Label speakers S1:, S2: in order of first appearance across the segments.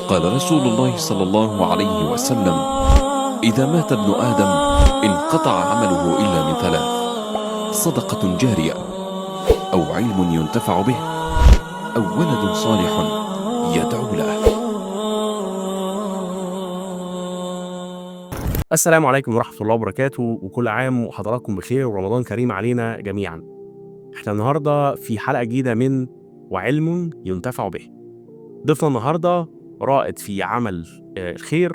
S1: قال رسول الله صلى الله عليه وسلم: إذا مات ابن آدم انقطع عمله إلا من ثلاث: صدقة جارية، أو علم ينتفع به، أو ولد صالح يدعو له.
S2: السلام عليكم ورحمة الله وبركاته، وكل عام وحضراتكم بخير ورمضان كريم علينا جميعا. احنا النهاردة في حلقة جديدة من وعلم ينتفع به. ضيفنا النهاردة رائد في عمل الخير،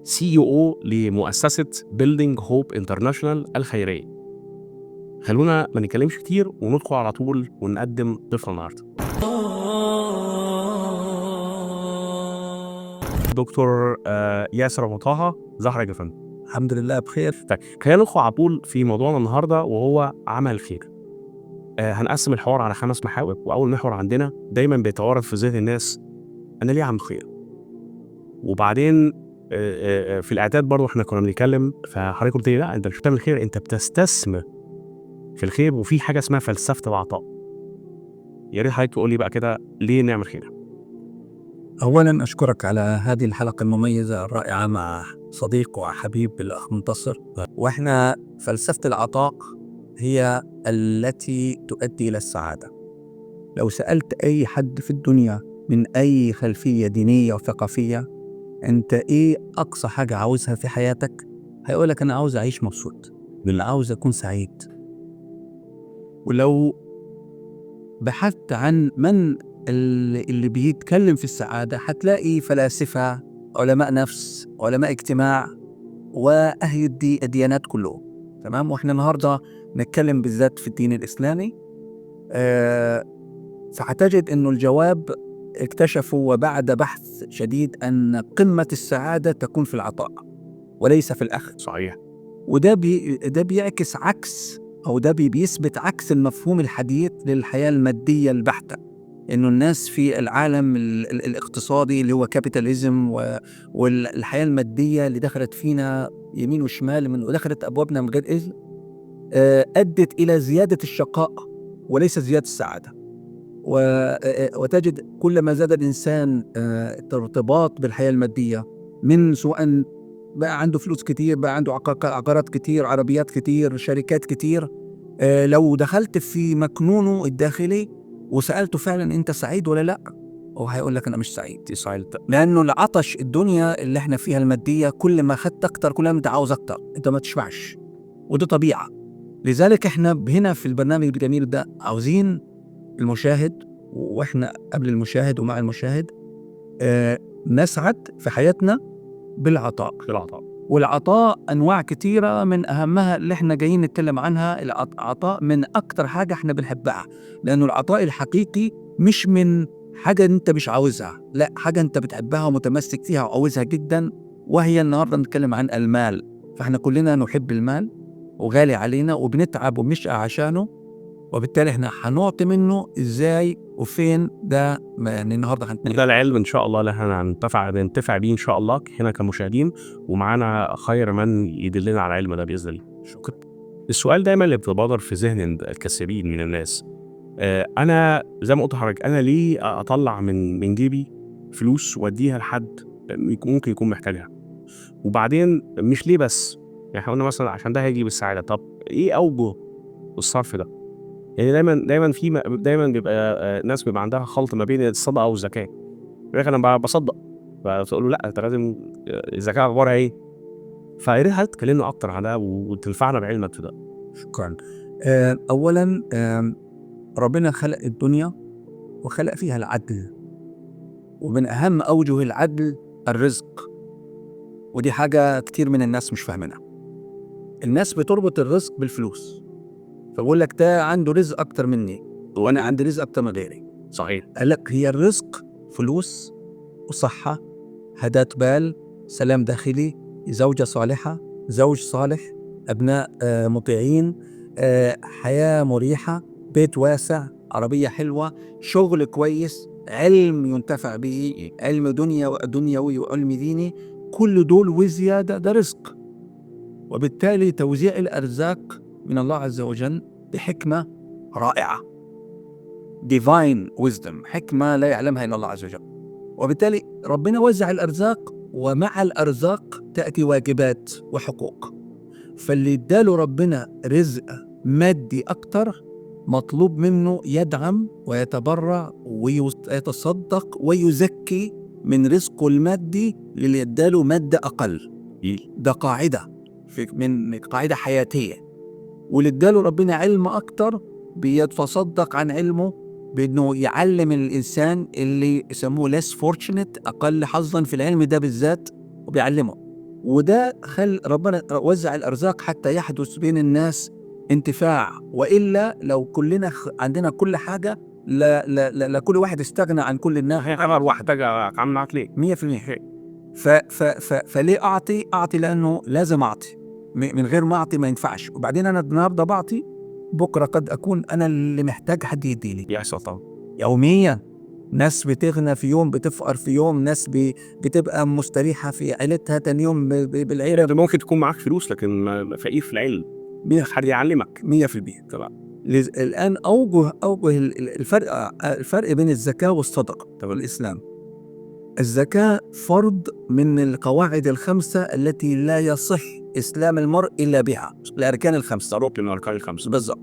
S2: CEO لمؤسسة Building Hope International الخيرية. خلونا ما نتكلمش كتير وندخل على طول ونقدم ضيفنا النهاردة. دكتور ياسر أبو طه، زهرة جفن.
S3: الحمد لله بخير.
S2: طيب خلينا ندخل على طول في موضوعنا النهارده وهو عمل الخير. هنقسم الحوار على 5 محاور، واول محور عندنا دايما بيتوارد في ذهن الناس: انا ليه عامل خير؟ وبعدين في الاعداد برضه احنا كنا بنتكلم، فحضرتك قلت لي لا انت مش بتعمل خير، انت بتستثمر في الخير، وفي حاجه اسمها فلسفه العطاء. يا ريت حضرتك تقول لي بقى كده ليه نعمل خير؟
S3: أولا أشكرك على هذه الحلقة المميزة الرائعة مع صديق وحبيب الأخ منتصر. وإحنا فلسفة العطاء هي التي تؤدي إلى السعادة. لو سألت أي حد في الدنيا من أي خلفية دينية وثقافية أنت إيه أقصى حاجة عاوزها في حياتك، هيقولك أنا عاوز أعيش مبسوط، أنا عاوز أكون سعيد. ولو بحثت عن من اللي بيتكلم في السعادة هتلاقي فلاسفة، علماء نفس، علماء اجتماع، وأهل الديانات كلهم. تمام. وإحنا النهاردة نتكلم بالذات في الدين الإسلامي. فهتجد إنه الجواب اكتشفوا وبعد بحث شديد أن قمة السعادة تكون في العطاء وليس في الأخذ.
S2: صحيح.
S3: وده ده بيعكس عكس، أو ده بيثبت عكس المفهوم الحديث للحياة المادية البحتة، إنه الناس في العالم الاقتصادي اللي هو كابيتاليزم والحياة المادية اللي دخلت فينا يمين وشمال ودخلت أبوابنا من غير إذن، أدت إلى زيادة الشقاء وليس زيادة السعادة. وتجد كلما زاد الإنسان ارتباط بالحياة المادية، من سواء بقى عنده فلوس كتير، بقى عنده عقارات كتير، عربيات كتير، شركات كتير، لو دخلت في مكنونه الداخلي وسألته فعلا أنت سعيد ولا لا، هو هيقول لك أنا مش سعيد. لأنه العطش الدنيا اللي احنا فيها المادية، كل ما خدت أكتر كل ما أنت عاوز أكتر، أنت ما تشبعش، وده طبيعة. لذلك احنا هنا في البرنامج الجميل ده عاوزين المشاهد، واحنا قبل المشاهد ومع المشاهد، نسعد في حياتنا بالعطاء. والعطاء أنواع كتيرة، من أهمها اللي احنا جايين نتكلم عنها العطاء من أكتر حاجة احنا بنحبها، لأنه العطاء الحقيقي مش من حاجة أنت مش عاوزها، لا، حاجة أنت بتحبها ومتمسك فيها وعاوزها جدا، وهي النهاردة نتكلم عن المال. فاحنا كلنا نحب المال وغالي علينا وبنتعب وبنشقى عشانه، وبالتالي احنا هنعطي منه ازاي وفين، ده يعني النهارده هنتكلم.
S2: ده العلم ان شاء الله اللي احنا هننتفع بيه ان شاء الله هنا كمشاهدين، ومعانا خير من يدلنا على العلم ده باذن الله.
S3: شكرا.
S2: السؤال دايما اللي بتبادر في ذهن الكثيرين من الناس: انا زي ما قلت لحضرتك، انا ليه اطلع من جيبي فلوس واديها لحد ممكن يكون محتاجها؟ وبعدين مش ليه بس، يعني احنا قلنا مثلا عشان ده هيجيب السعاده، طب ايه اوجه الصرف ده؟ يعني دايما بيبقى ناس بيبقى عندها خلط ما بين الصدقه والزكاه. يقول لك انا بصدق، فتقول له لا انت لازم الزكاه اخبارها ايه؟ فيا ريت حضرتك تكلمنا اكتر على ده وتنفعنا بعلمك في ده.
S3: شكرا. اولا ربنا خلق الدنيا وخلق فيها العدل، ومن اهم اوجه العدل الرزق، ودي حاجه كتير من الناس مش فاهمينها. الناس بتربط الرزق بالفلوس، فبقول لك ده عنده رزق اكتر مني وانا عندي رزق اكتر من غيري.
S2: صحيح.
S3: قال لك هي الرزق فلوس وصحه، هداة بال، سلام داخلي، زوجة صالحة، زوج صالح، أبناء مطيعين، حياة مريحة، بيت واسع، عربية حلوة، شغل كويس، علم ينتفع به، علم دنيوي وعلم ديني، كل دول وزيادة ده رزق. وبالتالي توزيع الأرزاق من الله عز وجل بحكمة رائعة، divine wisdom، حكمة لا يعلمها إلا الله عز وجل. وبالتالي ربنا وزع الأرزاق، ومع الأرزاق تأتي واجبات وحقوق. فاللي اداله ربنا رزق مادي أكتر مطلوب منه يدعم ويتبرع ويتصدق ويزكي من رزقه المادي للي اداله مادة أقل. ده قاعدة من قاعدة حياتية. واللي اداله ربنا علم أكتر بيتصدق عن علمه بأنه يعلم الإنسان اللي يسموه less fortunate، أقل حظا في العلم ده بالذات، وبيعلمه. وده ربنا وزع الأرزاق حتى يحدث بين الناس انتفاع. وإلا لو كلنا عندنا كل حاجة لا كل واحد استغنى عن كل الناس.
S2: أمر واحد عم نعطيه
S3: 100%. فليه أعطي لأنه لازم أعطي، من غير ما أعطي ما ينفعش. وبعدين أنا النهارده بعطي، بكرة قد أكون أنا اللي محتاج حد يديلي.
S2: يحصل طبعا
S3: يوميا ناس بتغنى في يوم، بتفقر في يوم، ناس بتبقى مستريحة في عيلتها تاني يوم بالعيلة.
S2: ممكن تكون معاك فلوس لكن فقير في العلم، حد يعلمك
S3: 100%.
S2: طبعا.
S3: الآن أوجه الفرق بين الزكاة والصدقة في الإسلام. الزكاة فرض من القواعد الخمسة التي لا يصح إسلام المرء إلا بها، الأركان الخمسة،
S2: ركن من الأركان الخمسة
S3: بالضبط.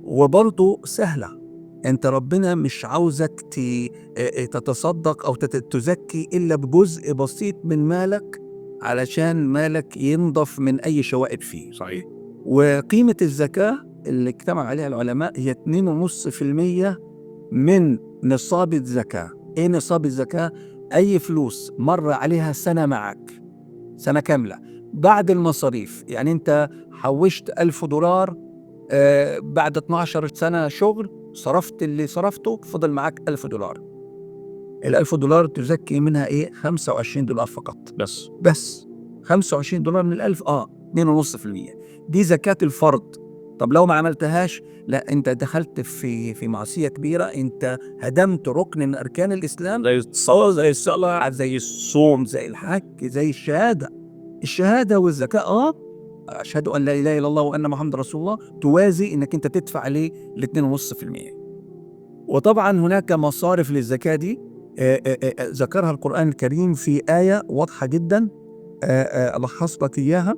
S3: وبرضه سهلة، أنت ربنا مش عاوزك تتصدق أو تزكي إلا بجزء بسيط من مالك علشان مالك ينضف من أي شوائب فيه.
S2: صحيح.
S3: وقيمة الزكاة اللي اجتمع عليها العلماء هي 2.5% من نصاب الزكاة. إيه نصاب الزكاة؟ أي فلوس مر عليها سنة معك، سنة كاملة بعد المصاريف. يعني أنت حوشت $1000، بعد 12 سنة شغل صرفت اللي صرفته، فضل معك $1000. $1000 تزكي منها إيه؟ $25 فقط. بس $25 من 1000. 2.5%. دي زكاة الفرض. طب لو ما عملتهاش، لا، انت دخلت في معصية كبيرة، انت هدمت ركن من اركان الاسلام، زي الصلاة، زي الصلاة، زي الصوم، زي الحج، زي الشهادة والزكاة. اشهد ان لا اله الا الله وان محمد رسول الله توازي انك انت تدفع عليه 2.5%. وطبعا هناك مصارف للزكاة دي ذكرها القرآن الكريم في آية واضحة جدا، ألخص لك إياها.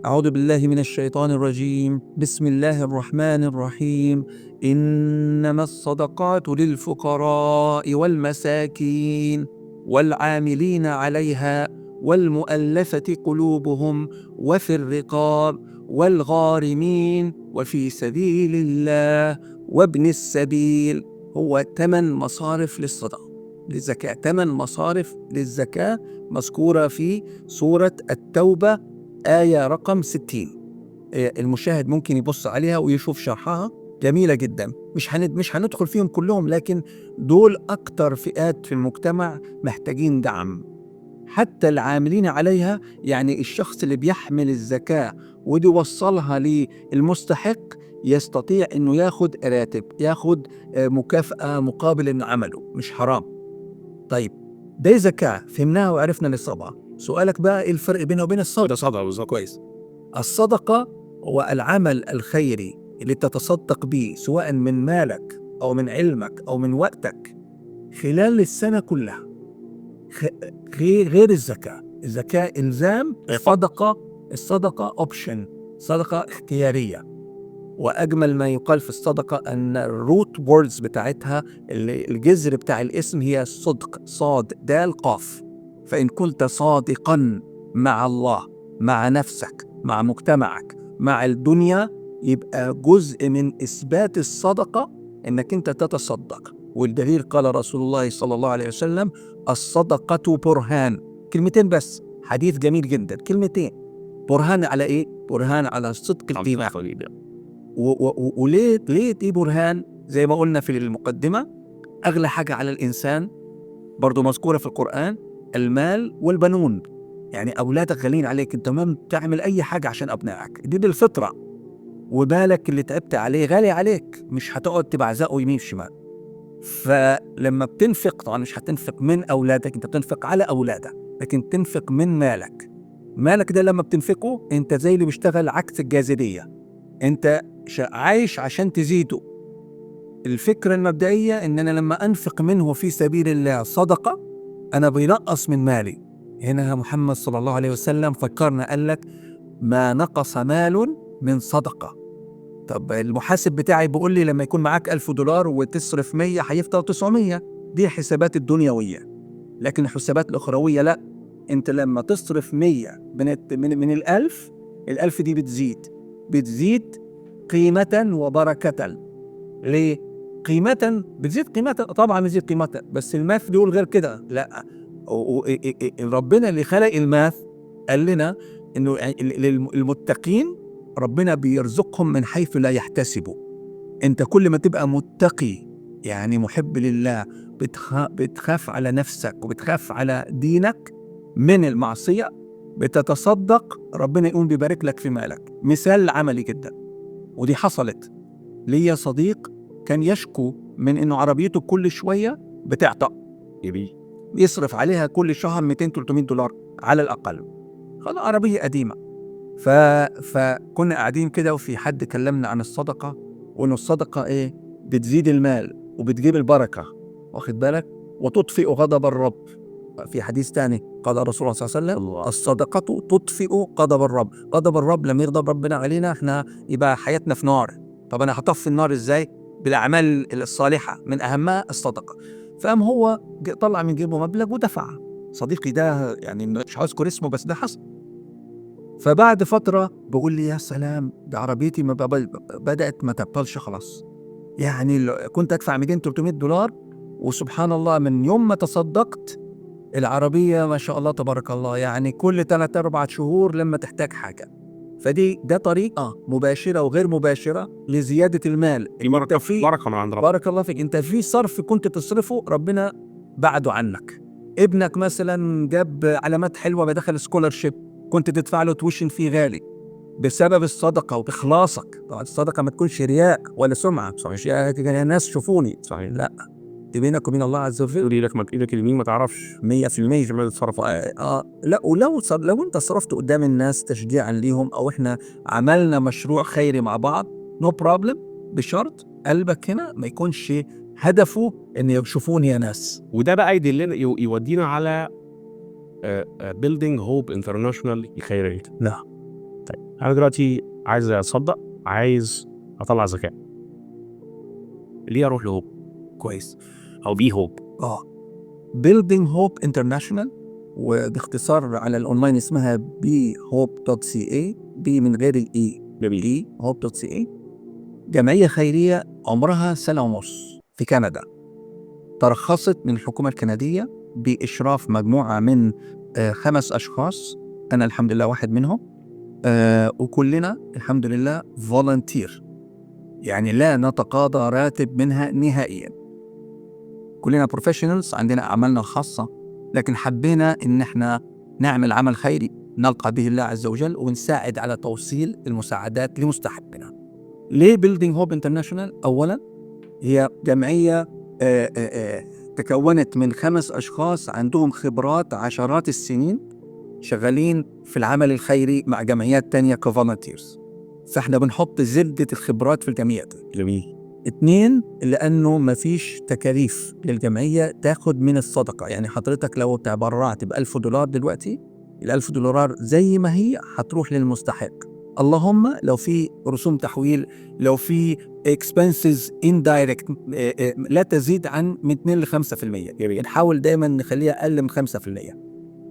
S3: أعوذ بالله من الشيطان الرجيم. بسم الله الرحمن الرحيم. إنما الصدقات للفقراء والمساكين والعاملين عليها والمؤلفة قلوبهم وفي الرقاب والغارمين وفي سبيل الله وابن السبيل. هو 8 مصارف للزكاة. 8 مصارف للزكاة مذكورة في سورة التوبة آية رقم 60. المشاهد ممكن يبص عليها ويشوف شرحها، جميلة جدا. مش هندخل فيهم كلهم، لكن دول أكتر فئات في المجتمع محتاجين دعم. حتى العاملين عليها، يعني الشخص اللي بيحمل الزكاة ودي وصلها للمستحق، يستطيع أنه ياخد راتب، ياخد مكافأة مقابل أنه عمله، مش حرام. طيب، ده زكاة فهمناها وعرفنا نصابها. سؤالك بقى إيه الفرق بينه وبين الصدقة؟
S2: ده صدقة بالظبط.
S3: كويس. الصدقة هو العمل الخيري اللي تتصدق به، سواء من مالك أو من علمك أو من وقتك، خلال السنة كلها، غير الزكاة. الزكاة إلزام، الصدقة أوبشن، صدقة اختيارية. وأجمل ما يقال في الصدقة أن الروت ووردز بتاعتها، الجذر بتاع الاسم، هي صدق، صاد دال قاف. فإن كنت صادقا مع الله، مع نفسك، مع مجتمعك، مع الدنيا، يبقى جزء من إثبات الصدقة إنك أنت تتصدق. والدليل قال رسول الله صلى الله عليه وسلم: الصدقة برهان. كلمتين بس، حديث جميل جدا، كلمتين. برهان على إيه؟ برهان على صدق الإيمان. وليه دي برهان؟ زي ما قلنا في المقدمة، أغلى حاجة على الإنسان برضو مذكورة في القرآن، المال والبنون. يعني أولادك غالين عليك، أنت تمام تعمل أي حاجة عشان أبنائك، دي بالفطرة. وبالك اللي تعبت عليه غالي عليك، مش هتقعد تبعزقه يمين شمال. فلما بتنفق، طبعا مش هتنفق من أولادك، أنت بتنفق على أولادك، لكن تنفق من مالك ده لما بتنفقه أنت زي اللي بيشتغل عكس الجاذبية. أنت عايش عشان تزيده، الفكرة المبدئية إن أنا لما أنفق منه في سبيل الله صدقة أنا بينقص من مالي. هنا محمد صلى الله عليه وسلم فكرنا قال لك ما نقص مال من صدقة. طب المحاسب بتاعي بيقول لي لما يكون معاك $1000 وتصرف 100 هيفضل 900. دي حسابات الدنيوية. لكن الحسابات الأخروية لا، أنت لما تصرف 100 من ال1000 دي بتزيد قيمة وبركة. ليه؟ قيمة بتزيد قيمة، طبعا بتزيد قيمة، بس الماث بيقول غير كده. لا، ربنا اللي خلق الماث قال لنا إنه المتقين ربنا بيرزقهم من حيث لا يحتسبوا. أنت كل ما تبقى متقي يعني محب لله بتخاف على نفسك وبتخاف على دينك من المعصية، بتتصدق ربنا يقوم بيبارك لك في مالك. مثال عملي جدا ودي حصلت ليا. صديق كان يشكو من إنه عربيته كل شوية بتعطأ، يصرف عليها كل شهر $200-300 على الأقل. خلاص عربية قديمة. فكنا قاعدين كده وفي حد كلمنا عن الصدقة وإنه الصدقة إيه؟ بتزيد المال وبتجيب البركة، واخد بالك، وتطفئ غضب الرب. في حديث تاني قال الرسول صلى الله عليه وسلم الصدقة تطفئ غضب الرب. غضب الرب لما يغضب ربنا علينا احنا يبقى حياتنا في نار. طب أنا هطفي النار إزاي؟ بالأعمال الصالحة، من أهمها الصدقة. فقام هو طلع من جيبه مبلغ ودفع. صديقي ده يعني مش هذكر اسمه بس ده حصل. فبعد فترة بقول لي يا سلام، ده عربيتي بدأت ما تبطلش خلاص. يعني كنت أدفع $200-300 وسبحان الله من يوم ما تصدقت العربية ما شاء الله تبارك الله يعني كل 3-4 شهور لما تحتاج حاجة. ده طريقة مباشرة وغير مباشرة لزيادة المال.
S2: بركة من عند ربنا.
S3: بارك الله فيك. انت في صرف كنت تصرفه ربنا بعده عنك. ابنك مثلا جاب علامات حلوة بدخل سكولرشيب كنت تدفع له تويشن فيه غالي بسبب الصدقة وإخلاصك. طبعا الصدقة ما تكونش رياء ولا سمعة، مش يا ناس شوفوني،
S2: صحيح.
S3: لا، دي بينك وبين الله عز وجل.
S2: تقول ايدك اليمين ما تعرفش
S3: 100%
S2: شمال الصرف.
S3: لا، لو انت صرفت قدام الناس تشجيعا ليهم او احنا عملنا مشروع خيري مع بعض نو بروبلم، بشرط قلبك هنا ما يكونش هدفه ان يشوفوني يا ناس.
S2: وده بقى يدلنا يودينا على building hope international خيرية.
S3: نعم.
S2: طيب انا دلوقتي عايز اصدق، عايز اطلع زكاة، ليه اروح لهوب؟
S3: كويس.
S2: او بي هوب.
S3: building hope international، وباختصار على الاونلاين اسمها bhope.ca، بي من غير الاي، bhope.ca. جمعية خيرية عمرها 1.5 سنة في كندا، ترخصت من الحكومة الكندية بإشراف مجموعة من 5 أشخاص، أنا الحمد لله واحد منهم، وكلنا الحمد لله volunteer، يعني لا نتقاضى راتب منها نهائيا. كلنا بروفيشنالز، عندنا أعمالنا الخاصة، لكن حبينا إن احنا نعمل عمل خيري نلقى به الله عز وجل ونساعد على توصيل المساعدات لمستحقنا. ليه Building Hope International؟ أولا هي جمعية تكونت من 5 أشخاص عندهم خبرات عشرات السنين شغالين في العمل الخيري مع جمعيات تانية كفولنتيرز، فاحنا بنحط زبدة الخبرات في الجمعيات.
S2: جميل.
S3: 2 لأنه ما فيش تكاليف للجمعية تاخد من الصدقة. يعني حضرتك لو تبرعت $1000 دلوقتي، $1000 زي ما هي هتروح للمستحق، اللهم لو في رسوم تحويل، لو في expenses indirect لا تزيد عن من 2-5%. نحاول دايما نخليها أقل من 5%.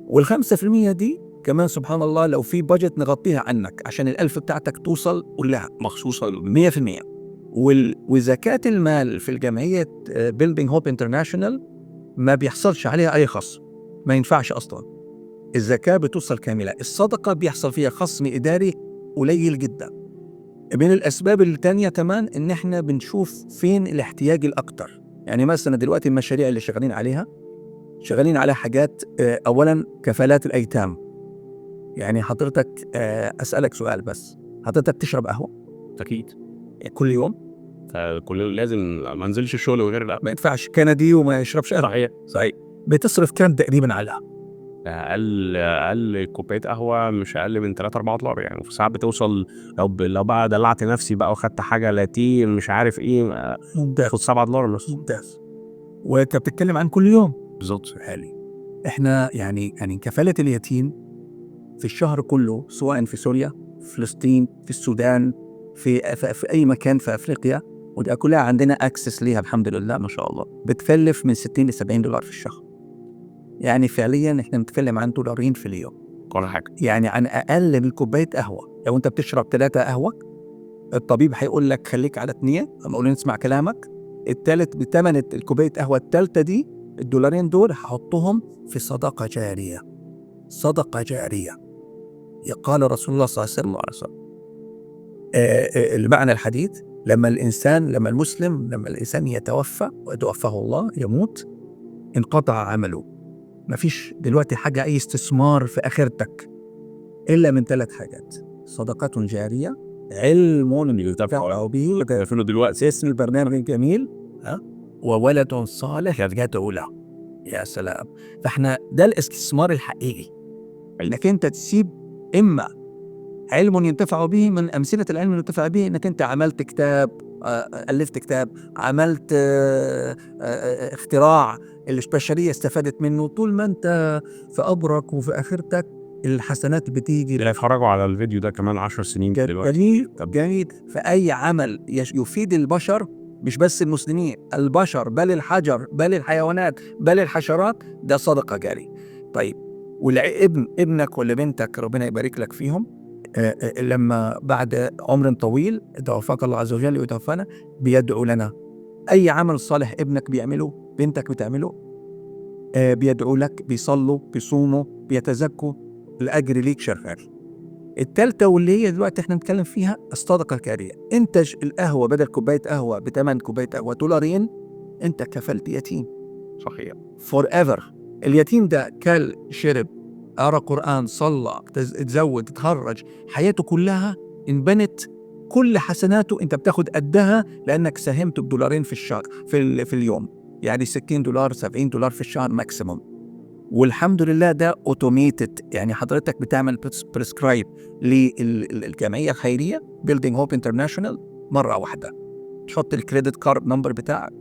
S3: وال5% دي كمان سبحان الله لو في بادجت نغطيها عنك عشان 1000 بتاعتك توصل كلها
S2: مخصوصة
S3: 100%. وزكاة المال في الجمعية Building Hope International ما بيحصلش عليها أي خصم، ما ينفعش أصلا. الزكاة بتوصل كاملة. الصدقة بيحصل فيها خصم إداري قليل جدا. من الأسباب التانية كمان إن إحنا بنشوف فين الاحتياج الأكتر. يعني مثلا دلوقتي المشاريع اللي شغالين على حاجات، أولا كفالات الأيتام. يعني حضرتك أسألك سؤال بس، حضرتك تشرب قهوة؟
S2: أكيد.
S3: كل يوم؟
S2: كل لازم ما انزلش الشغل وغير
S3: ما ينفعش كندي وما يشربش قهوة.
S2: صحيح.
S3: بتصرف كام تقريبا على
S2: اقل كوبايه قهوه مش اقل من 3-4 دولار يعني، وفي ساعات بتوصل لو بقى دلعت نفسي بقى وخدت حاجه لاتيه مش عارف ايه
S3: ممتاز
S2: تاخد $7 بس.
S3: ممتاز. وانت بتتكلم عن كل يوم
S2: بالظبط.
S3: حالي. احنا يعني كفالة اليتيم في الشهر كله، سواء في سوريا، فلسطين، في السودان، في اي مكان في افريقيا، وده كلها عندنا اكسس ليها الحمد لله ما شاء الله، بتكلف من 60 ل 70 دولار في الشهر. يعني فعليا احنا بنتكلم عن $2 في اليوم،
S2: كل حاجه.
S3: يعني عن اقل من كوبايه قهوه. لو انت بتشرب 3 قهوه، الطبيب هيقول لك خليك على 2، اما اقول نسمع كلامك. الثالث بثمن الكوبايه قهوه الثالثه دي، $2 دول هحطهم في صدقه جاريه. صدقه جاريه. قال رسول الله صلى الله عليه وسلم المعنى الحديث، لما الإنسان يتوفى ويتوفاه الله، يموت، انقطع عمله. مفيش دلوقتي حاجة أي استثمار في آخرتك إلا من 3 حاجات: صدقة جارية، علم ينتفع به، فإنه دلوقتي اسم البرنامج الجميل، وولد صالح يدعو له. يا سلام. فإحنا ده الاستثمار الحقيقي، إنك أنت تسيب إما علم ينتفع به. من أمثلة العلم ينتفع به إنك أنت عملت كتاب، ألفت كتاب، عملت اختراع البشرية استفادت منه. طول ما أنت في قبرك وفي آخرتك الحسنات بتيجي.
S2: اللي هيتفرجوا على الفيديو ده كمان 10 سنين دلوقتي.
S3: جميل. فأي عمل يفيد البشر، مش بس المسلمين، البشر، بل الحجر، بل الحيوانات، بل الحشرات، ده صدقة جارية. طيب، ابنك ولا بنتك ربنا يبارك لك فيهم، لما بعد عمر طويل توفاك الله عز وجل ويتوفانا، بيدعو لنا. أي عمل صالح ابنك بيعمله، بنتك بتعمله، بيدعو لك، بيصلوا، بيصوموا، بيتزكوا، الأجر ليك شغال. التالتة واللي هي دلوقتي احنا نتكلم فيها، الصدقة الجارية. انتج القهوة بدل كوباية قهوة بثمن كوباية قهوة $2، انت كفلت يتيم.
S2: صحيح.
S3: forever. اليتيم ده كل، شرب، قرأ قرآن، صلى، اتزوج، اتخرج، حياته كلها انبنت، كل حسناته انت بتاخد قدها، لانك ساهمت $2 في الشهر، في اليوم. يعني $60 $70 في الشهر ماكسيموم. والحمد لله ده اوتوميتد. يعني حضرتك بتعمل بريسكرايب للجمعيه الخيريه بيلدينج هوب انترناشونال مره واحده، تحط الكريدت كارد نمبر بتاعك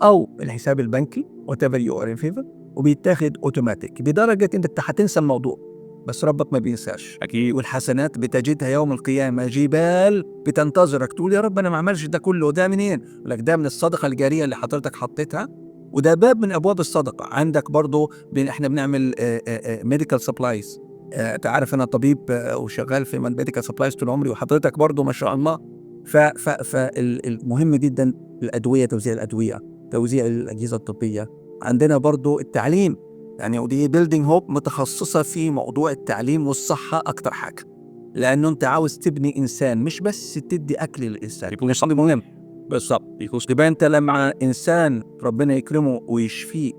S3: او الحساب البنكي whatever you are in favor، وبيتاخد اوتوماتيك، بدرجه انت هتنسى الموضوع، بس ربك ما بينساش.
S2: اكيد.
S3: والحسنات بتجدها يوم القيامه جبال بتنتظرك. تقول يا رب انا ما عملش ده كله، ده منين؟ لك ده من الصدقه الجاريه اللي حضرتك حطيتها، وده باب من ابواب الصدقه. عندك برضو احنا بنعمل ميديكال سبلايز. تعرف انا طبيب وشغال في ميديكال سبلايز طول عمري، وحضرتك برضو ما شاء الله. فالمهم جدا الادويه، توزيع الادويه، توزيع الاجهزه الطبيه. عندنا برضو التعليم، يعني ودي بيلدينج هوب متخصصه في موضوع التعليم والصحه اكتر حاجه، لانه انت عاوز تبني انسان، مش بس تدي اكل للانسان. يكون صديق مهم بالظبط. يبقى انت لما انسان ربنا يكرمه ويشفيه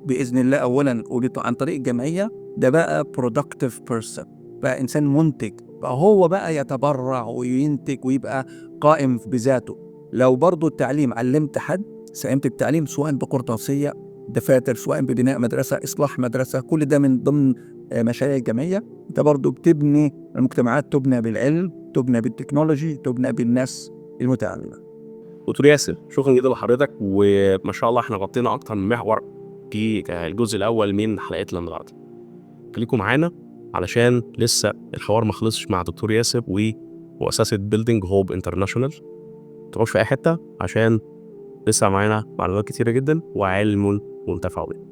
S3: باذن الله اولا عن طريق الجمعيه، ده بقى productive person، بقى انسان منتج، بقى هو بقى يتبرع وينتج ويبقى قائم بذاته. لو برضو التعليم علمت حد، ساهمت بالتعليم سواء بقرطاسيه، دفاتر، سواء ببناء مدرسه، اصلاح مدرسه، كل ده من ضمن مشاريع الجمعيه. انت برضو بتبني المجتمعات، تبنى بالعلم، تبنى بالتكنولوجي، تبنى بالناس المتعلمه.
S2: دكتور ياسر، شكرا جدا لحضرتك، وما شاء الله احنا غطينا اكتر من محور في الجزء الاول من حلقتنا النهارده. خليكم معانا علشان لسه الحوار ما خلصش مع دكتور ياسر ومؤسسه بيلدينج هوب انترناشونال. تروحوش في اي حته عشان لسه معانا معلومات كتيره جدا وعلم منتفع بيه.